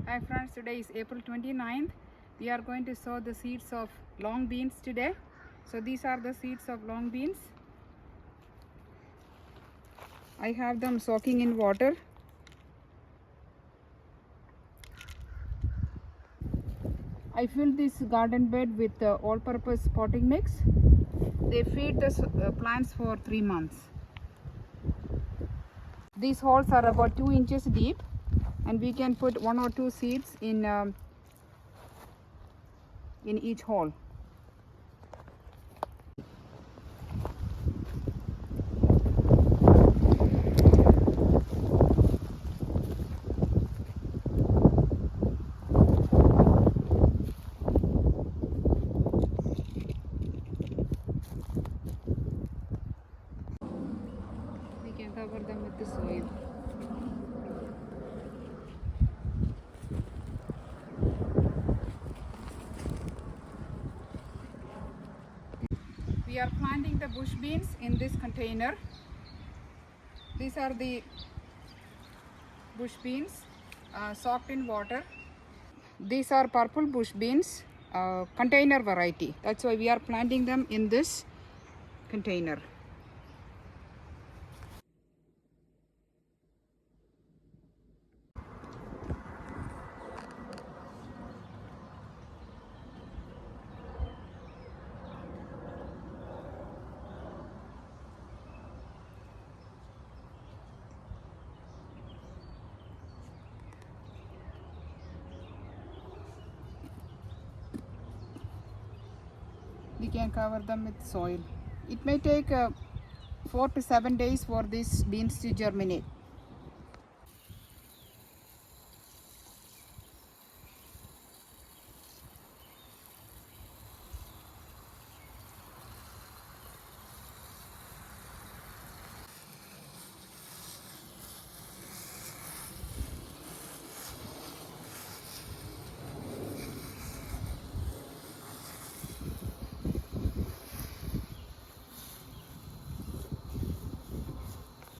Hi friends, today is April 29th. We are going to sow the seeds of long beans today. So these are the seeds of long beans. I have them soaking in water. I filled this garden bed with all-purpose potting mix. They feed the plants for 3 months. These holes are about 2 inches deep, and we can put 1 or 2 seeds in each hole. We can cover them with the soil. We are planting the bush beans in this container. These are the bush beans soaked in water. These are purple bush beans, container variety. That's why we are planting them in this container. We can cover them with soil. It may take 4 to 7 days for these beans to germinate.